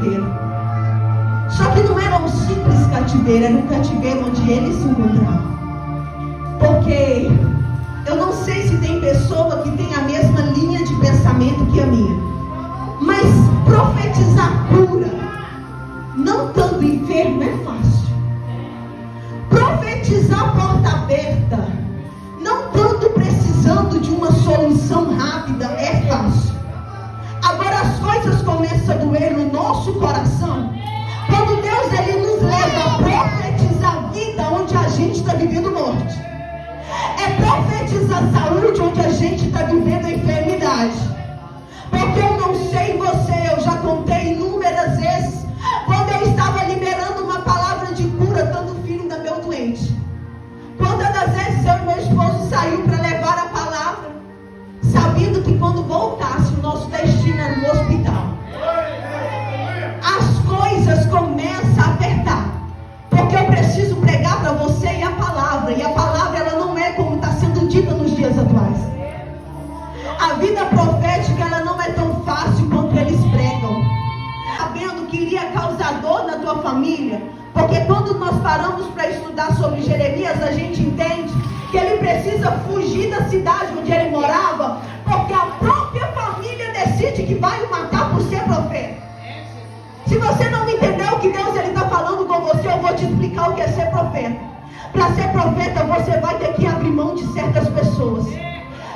cativeiro. Só que não era um simples cativeiro, era um cativeiro onde ele se encontrava. Porque eu não sei se tem pessoa que tem a mesma linha de pensamento que a minha, mas profetizar cura, não estando enfermo, é fácil. Profetizar porta aberta, não estando precisando de uma solução rápida, é fácil. Agora as coisas começam a doer no nosso coração quando Deus ele nos leva a profetizar vida onde a gente está vivendo morte. É profetizar saúde onde a gente está vivendo enfermidade. Porque eu não sei você, eu já contei inúmeras vezes, quando eu estava liberando uma palavra de cura, estando o filho da meu doente. Quantas das vezes eu e meu esposo saiu para levar a palavra, sabendo que quando voltasse o nosso destino era no hospital. As coisas começam a apertar, porque eu preciso pregar para você e a palavra ela não é como está sendo dita nos dias atuais. A vida profética ela não é tão fácil quanto eles pregam, sabendo que iria causar dor na tua família, porque quando nós paramos para estudar sobre Jeremias, a gente entende que ele precisa fugir da cidade onde ele morava, porque a própria família decide que vai o matar por ser profeta. Se você não entendeu o que Deus está falando com você, eu vou te explicar o que é ser profeta. Para ser profeta, você vai ter que abrir mão de certas pessoas.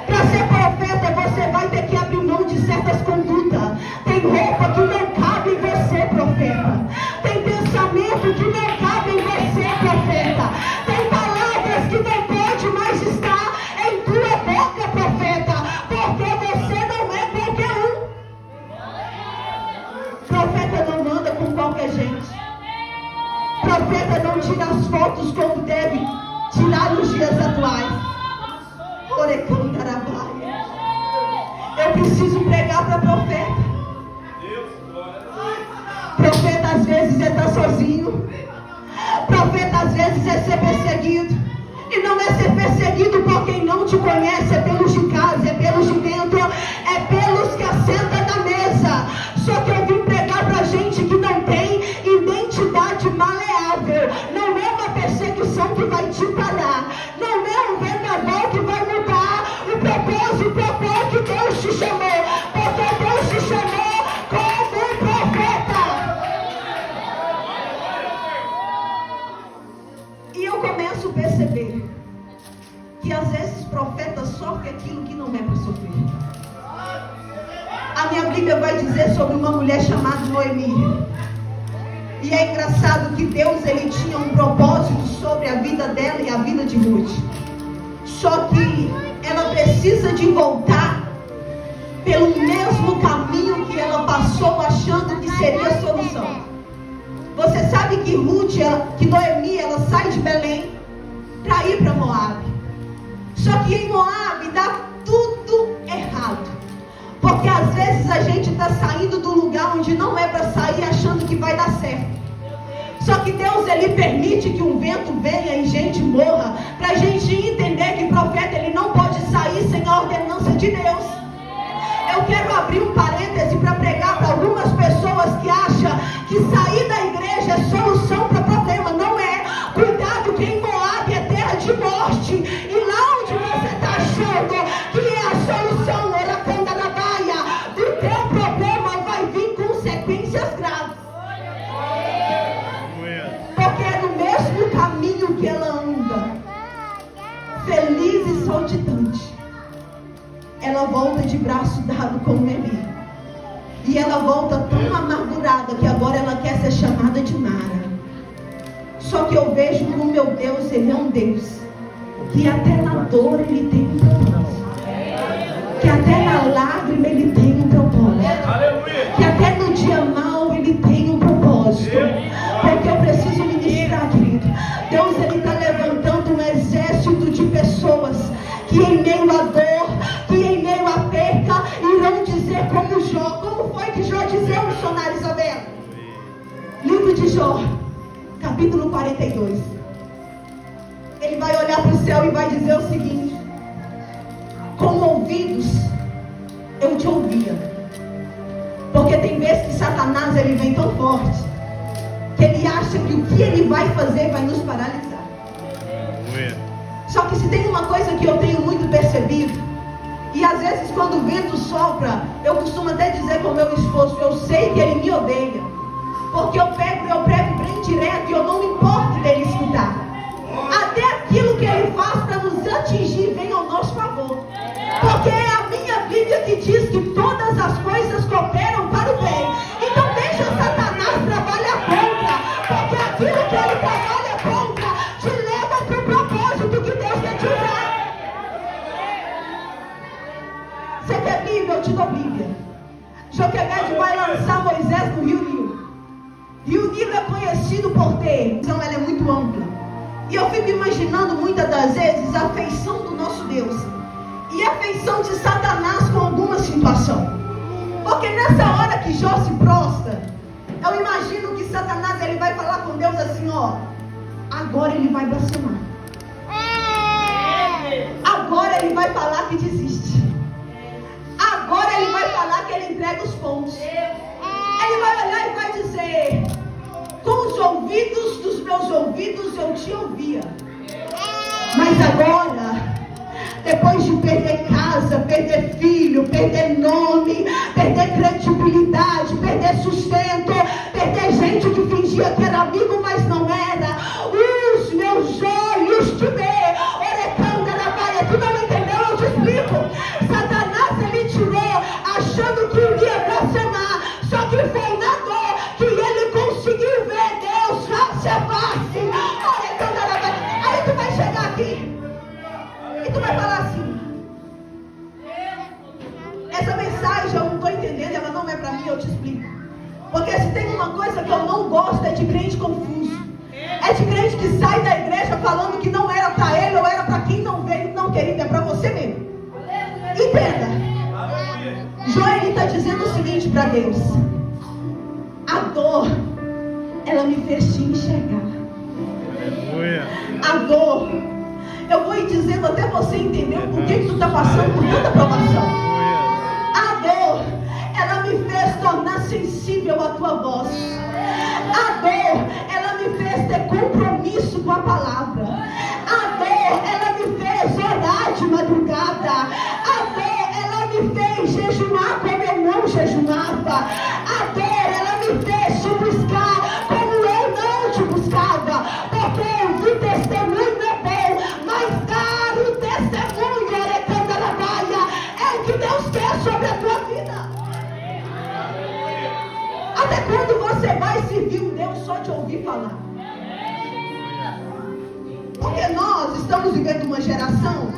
Para ser profeta, você vai ter que abrir mão de certas condutas. Tem roupa que não cabe em você, profeta. Tem pensamento que não cabe em você, profeta. Tem palavras que não pode mais estar em tua boca, profeta. Porque você não é qualquer um. Profeta não anda com qualquer gente. Profeta não tira as fotos como deve tirar nos dias atuais. Eu preciso pregar para profeta. Profeta às vezes é estar sozinho. Profeta às vezes é ser perseguido. E não é ser perseguido por quem não te conhece, é pelos de casa, é pelos de dentro, é pelos que assentam na mesa. Só que eu vim pregar para gente que não tem identidade maleável. Não é uma perseguição que vai te parar. Não é um vendaval que vai mudar o propósito a qual que Deus te chamou. Porque Deus te chamou como um profeta. E eu começo a perceber que às vezes profeta sofre aquilo que não é para sofrer. A minha Bíblia vai dizer sobre uma mulher chamada Noemi. E é engraçado que Deus ele tinha um propósito sobre a vida dela e a vida de Ruth. Só que ela precisa de voltar pelo mesmo caminho que ela passou, achando que seria a solução. Você sabe que que Noemi, ela sai de Belém para ir para Moabe. Só que em Moabe dá tudo errado. Porque às vezes a gente está saindo do lugar onde não é para sair, achando que vai dar certo. Só que Deus ele permite que um vento venha e gente morra, para a gente entender que profeta ele não pode sair sem a ordenança de Deus. Eu quero abrir um parêntese para pregar para algumas pessoas que acham que sair da igreja é solução para problema. Não é. Cuidado que em Moabe é terra de morte. E lá onde você está achando que é a solução, oracanda da baia, do teu problema vai vir consequências graves. Porque é no mesmo caminho que ela anda, feliz e saltitante, ela volta de braço dado com Noemi. E ela volta tão amargurada que agora ela quer ser chamada de Mara. Só que eu vejo que o meu Deus, ele é um Deus que até na dor ele tem um propósito. Que até na lágrima ele tem um propósito. Que até no dia mau ele tem um propósito. Porque eu preciso ministrar, querido. Deus ele está levantando um exército de pessoas que em meio à dor, que em meio à perca, irão dizer como Jó. Como foi que Jó dizia, missionária Isabel? Livro de Jó, capítulo 42. Ele vai olhar para o céu e vai dizer o seguinte: com ouvidos eu te ouvia, Porque tem vezes que Satanás ele vem tão forte que ele acha que o que ele vai fazer vai nos paralisar. Só que se tem uma coisa que eu tenho muito percebido, e às vezes quando o vento sopra, eu costumo até dizer com o meu esposo, eu sei que ele me odeia, porque eu prego bem direto e eu não me importo dele escutar. Até aquilo que ele faz para nos atingir vem ao nosso favor. Porque é a minha Bíblia que diz que todas as coisas cooperam para o bem. Então deixa Satanás trabalhar contra, porque aquilo que ele trabalha contra te leva para o propósito que Deus quer te usar. Você quer Bíblia? Eu te dou Bíblia. Joquebed vai lançar Moisés no Rio Nilo. E o Nilo é conhecido por ter, então ela é muito ampla. E eu fico imaginando muitas das vezes a afeição do nosso Deus e a afeição de Satanás com alguma situação. Porque nessa hora que Jó se prostra, eu imagino que Satanás ele vai falar com Deus assim, ó, agora ele vai blasfemar. Agora ele vai falar que desiste. Agora ele vai falar que ele entrega os pontos. Ele vai olhar e vai dizer, com os ouvidos dos meus ouvidos eu te ouvia. Mas agora, depois de perder casa, perder filho, perder nome, perder credibilidade, perder sustento, perder gente que fingia que era amigo, mas não era, os meus olhos te vê. Orecanda na baia, tu não entendeu? Eu te explico. Satanás ele tirou achando que iria blasfemar, só que foi na dor que ele conseguiu ver Deus face a face. Orecanda na baia. Aí tu vai chegar aqui e tu vai falar assim, essa mensagem eu não estou entendendo, ela não é para mim, eu te explico. Porque se tem uma coisa que eu não gosto é de crente confuso. É de crente que sai da igreja falando que não era para ele ou era para quem não veio. Não, querido, é para você mesmo. Entenda. Joel está dizendo o seguinte para Deus: a dor, ela me fez te enxergar. A dor, eu vou ir dizendo até você entender o porquê que tu está passando por tanta provação. A dor, ela me fez tornar sensível à tua voz. A dor, ela me fez ter compromisso com a palavra. A dor, ela me fez orar de madrugada. A dor, ela me fez jejuar como eu não jejuava. A dor, ela me fez te buscar como eu não te buscava. Porque o testemunho é bom, mas dar o testemunho, Orecanda na baia, é o que Deus quer sobre a tua vida. Até quando você vai servir um Deus só de ouvir falar? Porque nós estamos vivendo uma geração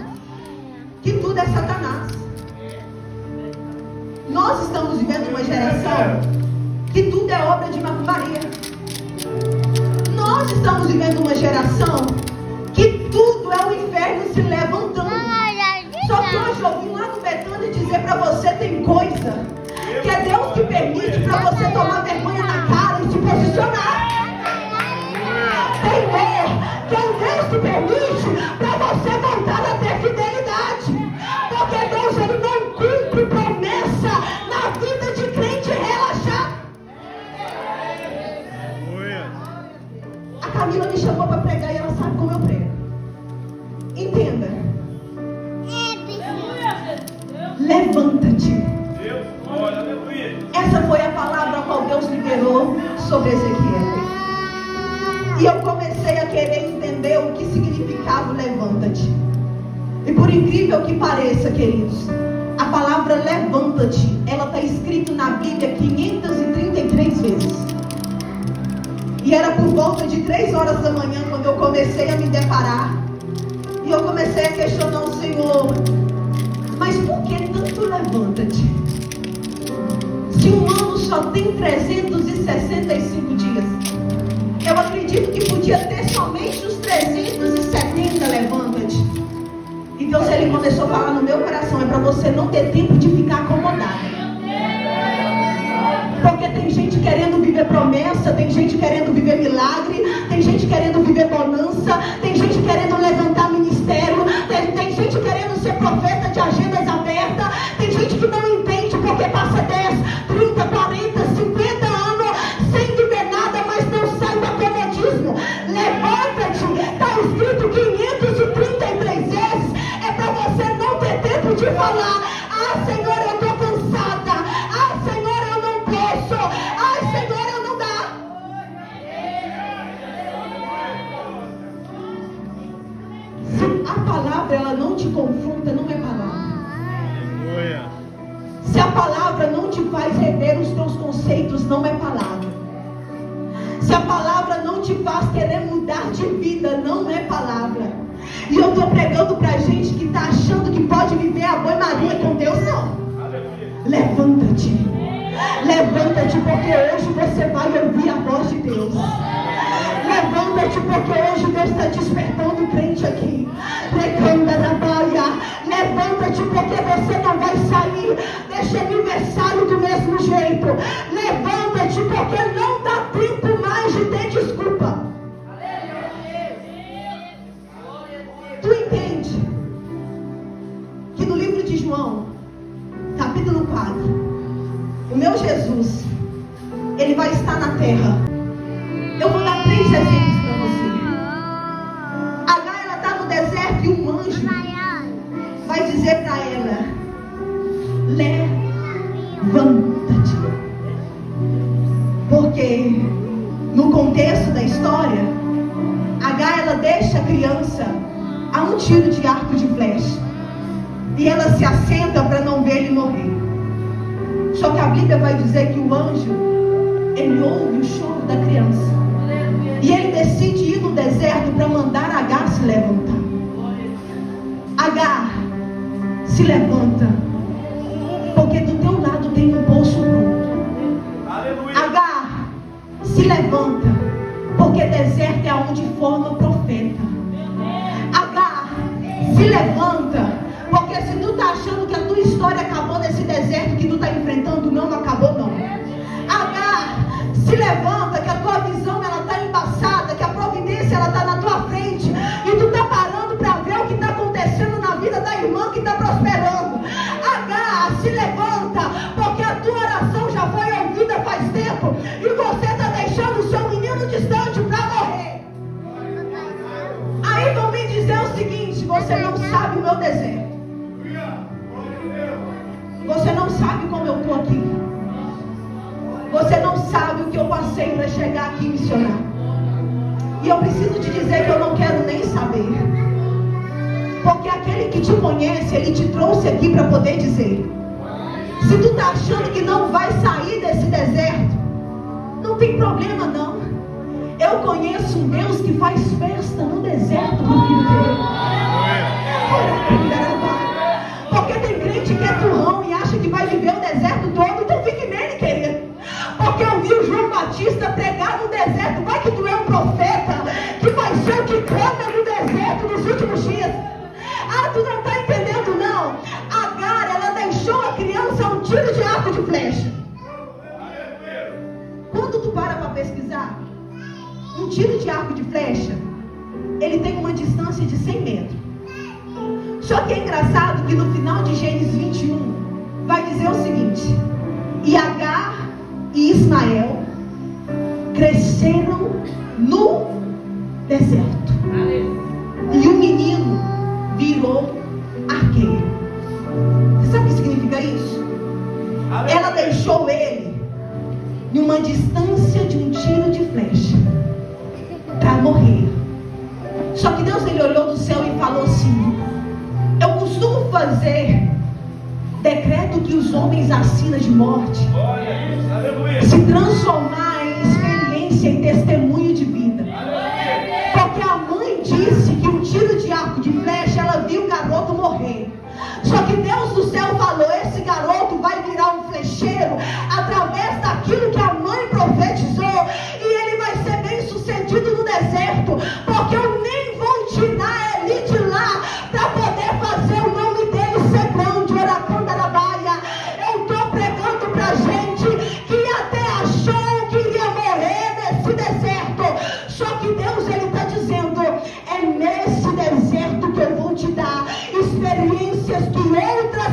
que tudo é Satanás. Nós estamos vivendo uma geração que tudo é obra de macumbaria. Nós estamos vivendo uma geração que tudo é o inferno se levantando. Só que hoje eu vim lá no Betânia dizer para você, tem coisa que é Deus que permite para você tomar vergonha na cara e se posicionar. Tem dor que é Deus que permite para você voltar a ter fidelidade. Porque Deus ele não cumpre promessa na vida de crente relaxar. A Camila me chamou para pregar e ela sabe como eu prego. Entenda. Levanta-te. Essa foi a palavra a qual Deus liberou sobre Ezequiel. E eu comecei a querer entender o que significava o levanta-te. E por incrível que pareça, queridos, a palavra levanta-te, ela está escrita na Bíblia 533 vezes. E era por volta de 3 horas da manhã quando eu comecei a me deparar. E eu comecei a questionar o Senhor. Mas por que tanto levanta-te? Se um ano só tem 365 dias, eu acredito que podia ter somente os 370 levanta-te. E Deus ele começou a falar no meu coração, é para você não ter tempo de ficar acomodado. Porque tem gente querendo viver promessa, tem gente querendo viver milagre, tem gente querendo viver bonança, tem gente querendo levantar ministério, tem gente querendo ser profeta de agendas abertas, tem gente que não entende porque passa 10, 30, 40 tempo de falar: ah, Senhor, eu estou cansada. Ah, Senhor, eu não posso. Ah, Senhor, eu não dá. Se a palavra ela não te confronta, não é palavra. Se a palavra não te faz rever os teus conceitos, não é palavra. Se a palavra não te faz querer mudar de vida, não é palavra. E eu estou pregando para gente que está achando que pode viver a banho-maria com Deus, não. Levanta-te. Levanta-te, porque hoje você vai ouvir a voz de Deus. Levanta-te, porque hoje Deus está despertando o crente aqui. Levanta-te, porque você não vai sair deste aniversário do mesmo jeito. Levanta-te, porque não dá tempo mais de ter desculpa. Tu entende que no livro de João, capítulo 4, o meu Jesus, ele vai estar na terra. Eu vou dar 3 exemplos para você. Agar, ela está no deserto e um anjo vai dizer para ela: levanta-te. Porque no contexto da história, Agar, ela deixa a criança a um tiro de arco de flecha. E ela se assenta para não ver ele morrer. Só que a Bíblia vai dizer que o anjo, ele ouve o choro da criança. E ele decide ir no deserto para mandar Agar se levantar. Agar, se levanta, porque do teu lado tem um poço pronto. Agar, se levanta, porque deserto é onde forma profeta. Agar, se levanta, porque se tu está achando que a tua história acabou nesse deserto que tu está enfrentando, não acabou não. Agar, se levanta, que a tua visão ela está embaçada, que a providência ela está na tua frente, e tu está parando para ver o que está acontecendo na vida da irmã que está prosperando. Agar, se levanta, porque a tua oração já foi ouvida faz tempo, e você está deixando o seu menino distante para morrer. Aí vão me dizer o seguinte: você não sabe o meu deserto. Você não sabe como eu estou aqui. Você não sabe o que eu passei para chegar aqui e missionar. E eu preciso te dizer que eu não quero nem saber. Porque aquele que te conhece, ele te trouxe aqui para poder dizer. Se tu está achando que não vai sair desse deserto, não tem problema não. Eu conheço um Deus que faz festa no deserto do filho dele. Porque tem crente que é turrão e acha que vai viver o deserto todo, então fique nele, querido. Porque eu vi o João Batista pregar no deserto. Vai que tu é um profeta que vai ser o que clama no deserto nos últimos dias. Ah, tu não está entendendo não. Agar, ela deixou a criança a um tiro de arco de flecha. Quando tu para pesquisar, um tiro de arco de flecha, ele tem uma distância de 100 metros. Só que é engraçado que no final de Gênesis 21 vai dizer o seguinte: e Agar e Ismael cresceram no deserto. E o menino virou arqueiro. Você sabe o que significa isso? Ela deixou ele em uma distância de um tiro de flecha para morrer. Só que Deus, ele olhou do céu e falou assim: eu costumo fazer decreto que os homens assinam de morte, se transformar em experiência, em testemunho de vida. Porque a mãe disse que um tiro de arco de flecha, ela viu o garoto morrer. Só que Deus do céu falou: esse garoto vai virar um flecheiro através daquilo que a mãe profetizou, e ele vai ser bem sucedido no deserto, porque eu nem vou tirar ele de lá para poder fazer o nome dele ser grande. Oracandarabáia. Eu estou pregando para gente que até achou que iria morrer nesse deserto. Só que Deus, ele está dizendo: é nesse deserto que eu vou te dar experiências que outras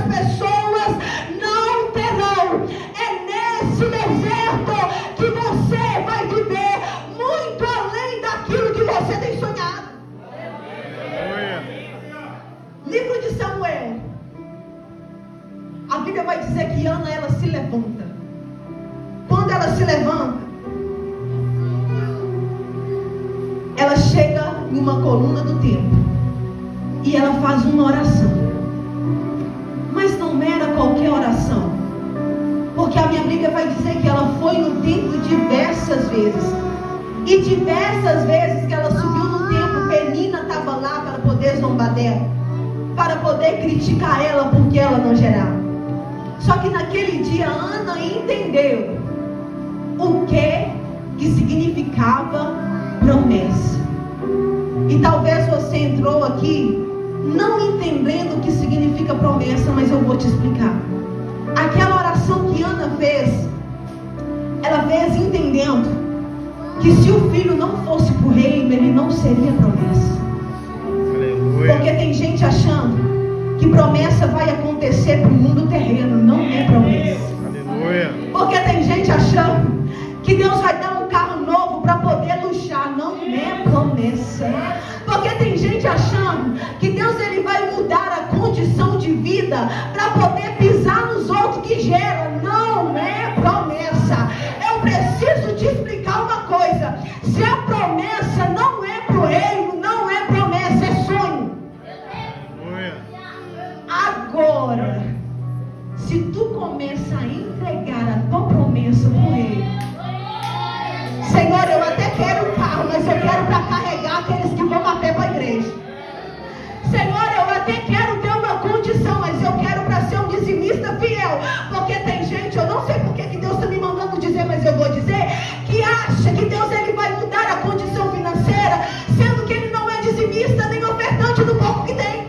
Bíblia vai dizer que Ana, ela se levanta. Quando ela se levanta, ela chega em uma coluna do templo e ela faz uma oração. Mas não era qualquer oração, porque a minha Bíblia vai dizer que ela foi no templo diversas vezes. E diversas vezes que ela subiu no templo, Penina estava lá para poder zombar dela, para poder criticar ela porque ela não gerava. Só que naquele dia Ana entendeu o que significava promessa. E talvez você entrou aqui não entendendo o que significa promessa, mas eu vou te explicar. Aquela oração que Ana fez, ela fez entendendo que se o filho não fosse para o reino, ele não seria promessa. Aleluia. Porque tem gente achando que promessa vai acontecer para o mundo terreno. Não é promessa. Aleluia. Porque tem gente achando que Deus vai dar um carro novo para poder luxar. Não é promessa. Porque tem gente achando que Deus ele vai mudar a condição de vida para poder pisar nos outros que gera. Não é promessa. Eu preciso te explicar uma coisa. Se a promessa não é para o reino, não é promessa, é sonho. Agora, se tu começa a entregar a tua promessa para o reino, Senhor, eu até quero um carro, mas eu quero para carregar aqueles que vão a pé para a igreja. Senhor, eu até quero ter uma condição, mas eu quero para ser um dizimista fiel. Porque tem gente, eu não sei porque que Deus está me mandando dizer, mas eu vou dizer, que acha que Deus ele vai mudar a condição financeira, sendo que ele não é dizimista nem ofertante do pouco que tem.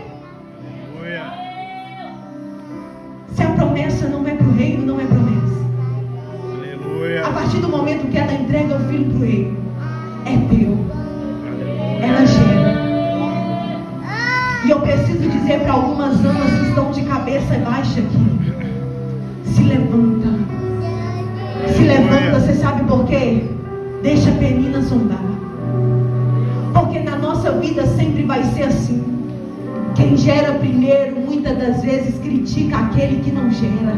Se a promessa não é para o reino, não é promessa. A partir do momento que ela entrega o filho para o reino, é teu. Ela gera. E eu preciso dizer para algumas Anas que estão de cabeça baixa aqui: se levanta. Se levanta, você sabe por quê? Deixa a Penina zombar. Porque na nossa vida sempre vai ser assim. Quem gera primeiro, muitas das vezes critica aquele que não gera.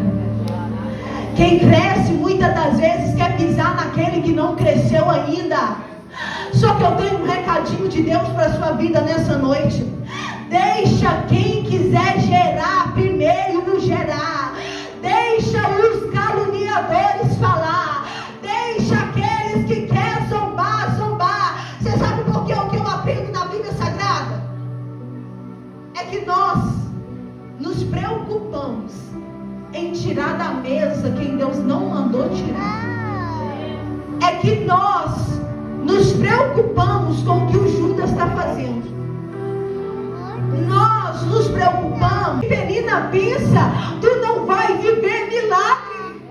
Quem cresce, muitas das vezes quer pisar naquele que não cresceu ainda. Só que eu tenho um recadinho de Deus para a sua vida nessa noite. Deixa quem quiser gerar primeiro gerar. Deixa os caluniadores falar. Deixa aqueles que querem zombar, zombar. Você sabe por que o que eu aprendo na Bíblia Sagrada? É que nós nos preocupamos em tirar da mesa quem Deus não mandou tirar. É que nós nos preocupamos com o que o Judas está fazendo. Nós nos preocupamos. Penina pensa, tu não vai viver milagre.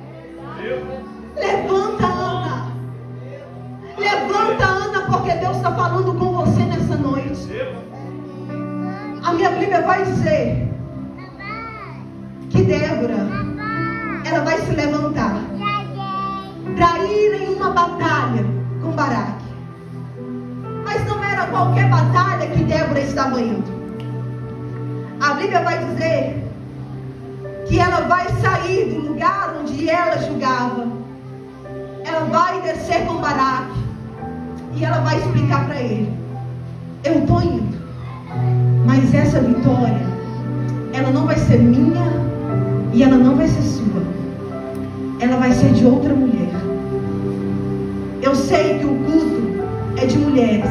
Levanta, Ana. Levanta, Ana, porque Deus está falando com você nessa noite. A minha Bíblia vai dizer que Débora, ela vai se levantar para ir em uma batalha com Baraque. Mas não era qualquer batalha que Débora estava indo. A Bíblia vai dizer que ela vai sair do lugar onde ela julgava. Ela vai descer com Baraque e ela vai explicar para ele: eu estou indo, mas essa vitória, ela não vai ser minha e ela não vai ser sua. Ela vai ser de outra mulher. Eu sei que o culto é de mulheres,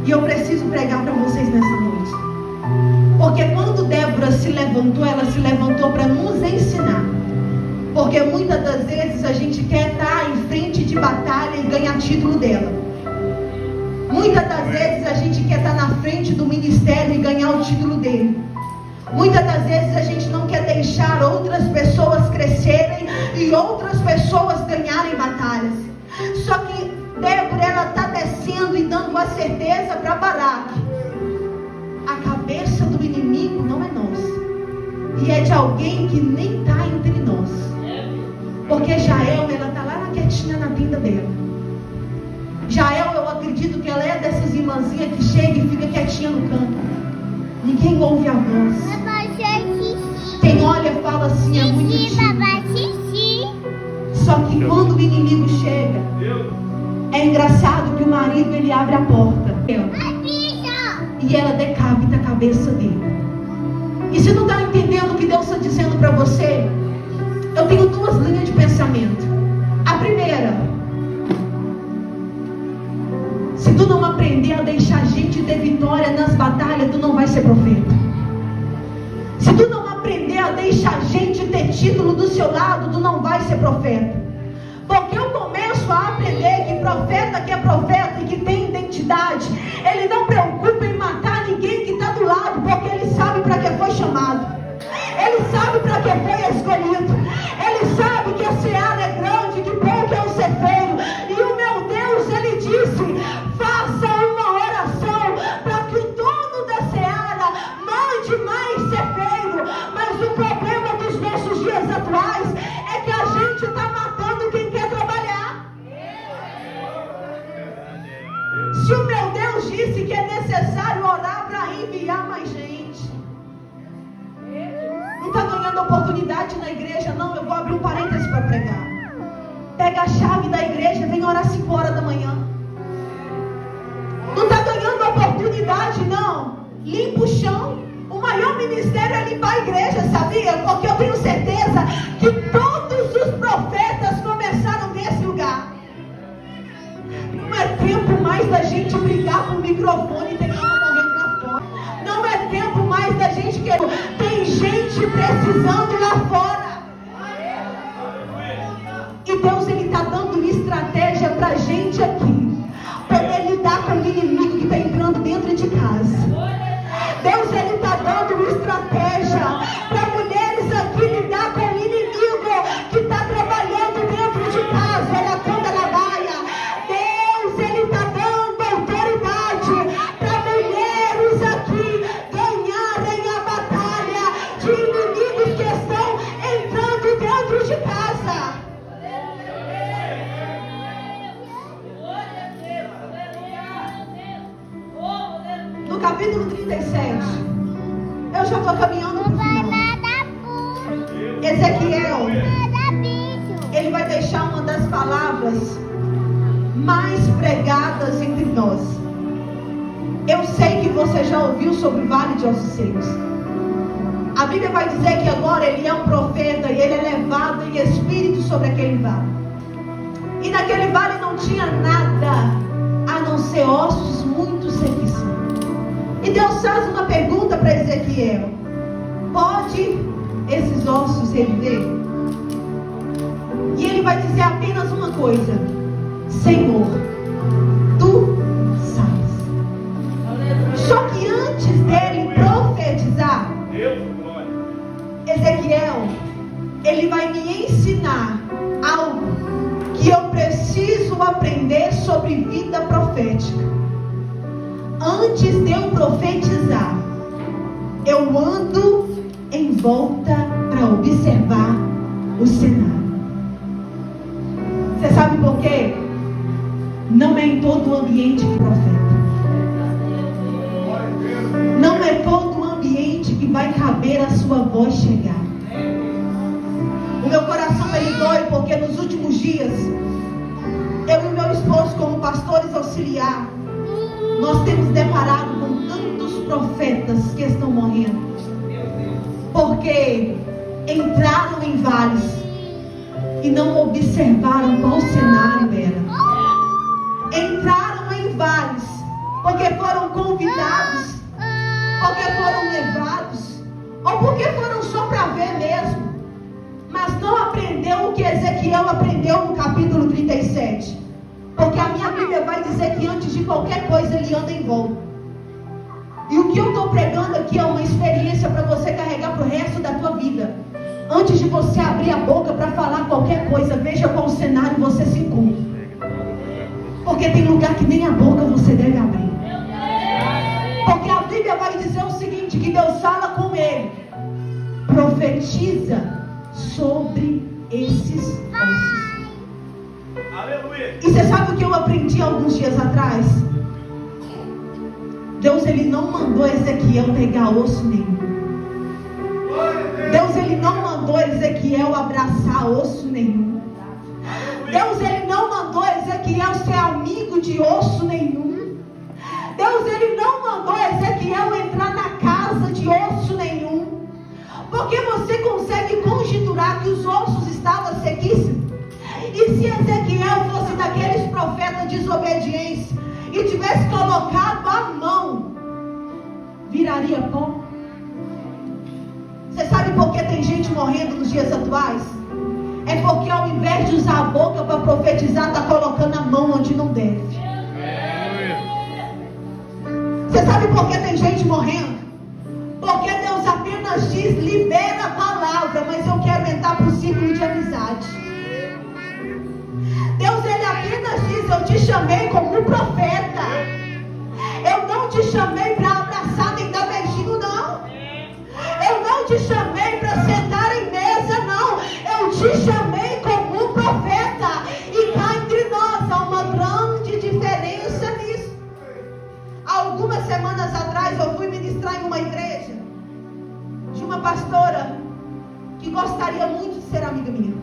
e eu preciso pregar para vocês nessa noite. Porque quando Débora se levantou, ela se levantou para nos ensinar. Porque muitas das vezes a gente quer estar em frente de batalha e ganhar título dela. Muitas das vezes a gente quer estar na frente do ministério e ganhar o título dele. Muitas das vezes a gente não quer deixar outras pessoas crescerem e outras pessoas ganharem batalhas. Só que Débora, ela está descendo e dando a certeza para Baraque: a cabeça do inimigo não é nossa, e é de alguém que nem está entre nós. Porque Jael, ela está lá quietinha na tenda dela. Jael, eu acredito que ela é dessas irmãzinhas que chega e fica quietinha no canto. Ninguém ouve a voz. Quem olha fala assim: É engraçado que o marido, ele abre a porta e ela decapita a cabeça dele. E você não está entendendo o que Deus está dizendo para você? Eu tenho duas linhas de pensamento. A primeira: se tu não aprender a deixar a gente ter vitória nas batalhas, tu não vai ser profeta. Se tu não aprender a deixar a gente ter título do seu lado, tu não vai ser profeta. Porque eu começo a aprender que profeta que é profeta e que tem identidade, ele não preocupa em matar ninguém que está do lado, porque ele sabe para que foi chamado. Ele sabe para que foi escolhido. Ele sabe que a seara é grande, que pouco é o cefeiro. E o meu Deus, ele disse: faça uma oração para que o dono da seara mande mais cefeiro. Mas o problema dos nossos dias atuais é que a gente está matando quem quer trabalhar. Se o meu Deus disse que é necessário orar para enviar mais gente, não está ganhando oportunidade na igreja, não. Eu vou abrir um parênteses para pregar. Pega a chave da igreja, vem orar 5 horas da manhã. Não está ganhando oportunidade, não. Limpa o chão. O maior ministério é limpar a igreja, sabia? Porque eu tenho certeza que todos os profetas começaram nesse lugar. Não é tempo mais da gente brigar com o microfone e tentando morrer lá fora. Não é tempo mais da gente que tem gente precisando lá fora. E Deus, ele está dando estratégia para a gente aqui poder lidar com o inimigo que está entrando dentro de casa. Deus, ele está dando estratégia para mulheres aqui lidar com o inimigo que está trabalhando dentro de casa. Ela toda na baia. Deus, ele está dando autoridade para mulheres aqui ganharem a batalha de inimigos que estão entrando dentro de casa. No capítulo 37, eu já estou caminhando para o final. Ezequiel, ele vai deixar uma das palavras mais pregadas entre nós. Eu sei que você já ouviu sobre o Vale de Ossos Secos. A Bíblia vai dizer que agora ele é um profeta e ele é levado em espírito sobre aquele vale. E naquele vale não tinha nada a não ser ossos muito secos. E Deus faz uma pergunta para Ezequiel: pode esses ossos reviver? E ele vai dizer apenas uma coisa: Senhor, tu sabes. Só que antes dele profetizar, Ezequiel, ele vai me ensinar algo que eu preciso aprender sobre vida profética. Antes de eu profetizar, eu ando em volta para observar o cenário. Você sabe por quê? Não é em todo ambiente que profeta. Não é todo ambiente que vai caber a sua voz chegar. O meu coração ele dói porque nos últimos dias, eu e meu esposo, como pastores auxiliar, nós temos deparado com tantos profetas que estão morrendo, porque entraram em vales e não observaram qual cenário era. Entraram em vales porque foram convidados, porque foram levados, ou porque foram só para ver mesmo, mas não aprendeu o que Ezequiel aprendeu no capítulo 37. Porque a minha Bíblia vai dizer que antes de qualquer coisa ele anda em volta. E o que eu estou pregando aqui é uma experiência para você carregar para o resto da tua vida. Antes de você abrir a boca para falar qualquer coisa, veja qual cenário você se encontra. Porque tem lugar que nem a boca você deve abrir. Porque a Bíblia vai dizer o seguinte, que Deus fala com ele: profetiza sobre esses ossos. Aleluia. E você sabe o que eu aprendi alguns dias atrás? Deus, ele não mandou Ezequiel pegar osso nenhum. Deus, ele não mandou Ezequiel abraçar osso nenhum. Deus, ele não mandou Ezequiel ser amigo de osso nenhum. Deus, ele não mandou Ezequiel entrar na casa de osso nenhum. Porque você consegue conjecturar que os ossos estavam sequíssimos. E se Ezequiel fosse daqueles profetas desobedientes e tivesse colocado a mão, viraria pó? Você sabe por que tem gente morrendo nos dias atuais? É porque ao invés de usar a boca para profetizar, está colocando a mão onde não deve. Você sabe por que tem gente morrendo? Porque Deus apenas diz, libera a palavra, mas eu quero entrar para o círculo de amizade. Deus, ele apenas diz, eu te chamei como um profeta. Eu não te chamei para abraçar nem dar beijinho, não. Eu não te chamei para sentar em mesa, não. Eu te chamei como um profeta. E cá entre nós há uma grande diferença nisso. Algumas semanas atrás eu fui ministrar em uma igreja de uma pastora que gostaria muito de ser amiga minha.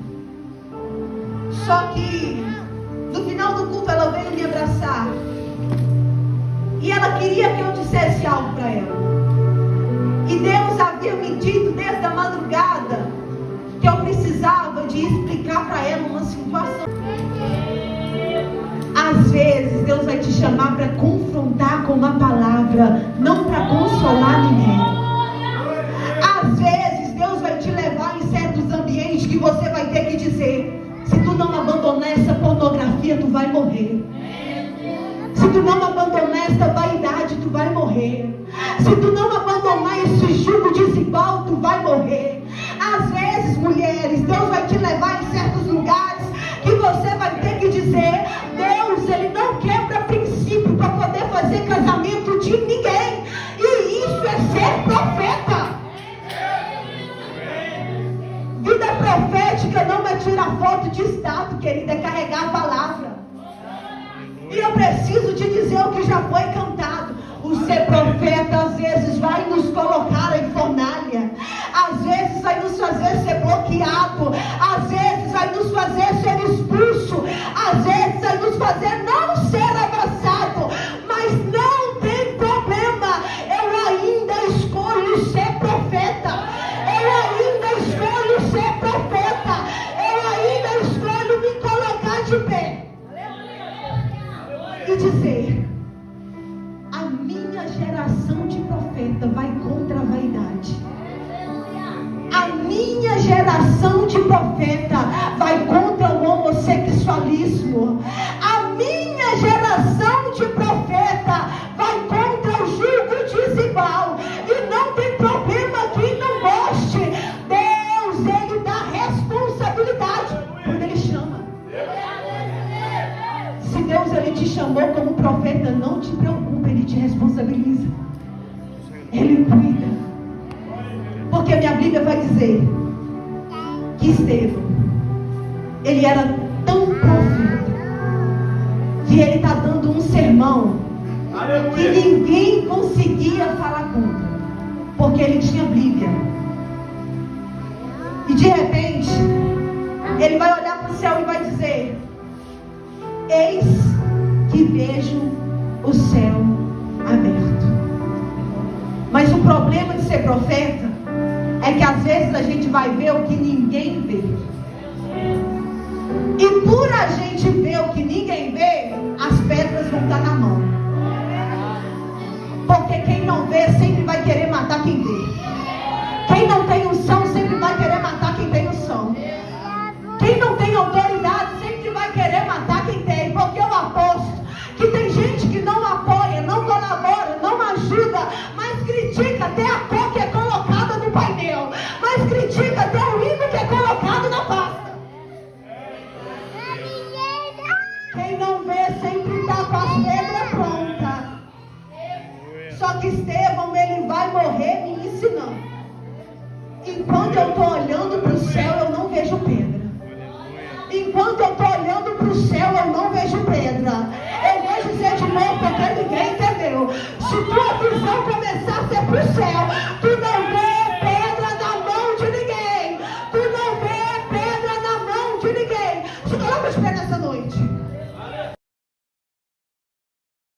Só que no final do culto ela veio me abraçar. E ela queria que eu dissesse algo para ela. E Deus havia me dito desde a madrugada que eu precisava de explicar para ela uma situação. Às vezes Deus vai te chamar para confrontar com uma palavra, não para consolar ninguém. Às vezes Deus vai te levar em certos ambientes que você vai ter que dizer: se tu não abandonar essa pornografia, tu vai morrer. Se tu não abandonar essa vaidade, tu vai morrer. Se tu não abandonar esse jugo desigual, tu vai morrer. Às vezes, mulheres, Deus vai te levar em certos lugares que você vai ter que dizer: Deus, ele não quebra princípio para poder fazer casamento de ninguém. E isso é ser profeta. Vida profética não é tirar foto de status, querida, é carregar a palavra. E eu preciso te dizer o que já foi cantado. O ser profeta às vezes vai nos colocar em fornalha. Às vezes vai nos fazer ser bloqueado. Às vezes vai nos fazer ser expulso. Às vezes vai nos fazer não ser abraçado. Mas não tem problema. Eu ainda escolho ser profeta. Eu ainda escolho ser profeta. Eu ainda escolho me colocar de pé e dizer: a minha geração de profeta vai contra a vaidade. A minha geração de profeta vai contra o homossexualismo. A minha geração de profeta vai contra o jugo desigual. E não tem problema quem não goste. Deus, ele dá responsabilidade quando ele chama. Se Deus, ele te chamou como profeta, não te preocupe, ele te responsabiliza. Ele cuida. Porque a minha Bíblia vai dizer que Estevão, ele era tão profeta que ele está dando um sermão que ninguém conseguia falar contra, porque ele tinha Bíblia. E de repente ele vai olhar para o céu e vai dizer: eis que vejo o céu aberto. Mas o problema de ser profeta é que às vezes a gente vai ver o que ninguém vê. E por a gente ver o que ninguém vê, as pedras vão estar na mão. Porque quem não vê sempre vai querer matar quem vê. Quem não tem unção sempre vai querer matar quem tem unção. Quem não tem autoridade sempre vai querer matar quem tem. Porque eu aposto que tem gente que não apoia, não colabora, não ajuda, mas critica até a cor que é colocada no painel, mas critica até o hino que é colocado na pasta. Quem não vê sempre está com as pedras prontas. Só que Estevão, ele vai morrer me ensinando. Enquanto eu estou olhando para o céu, eu não vejo pedra. Enquanto eu estou olhando para o céu,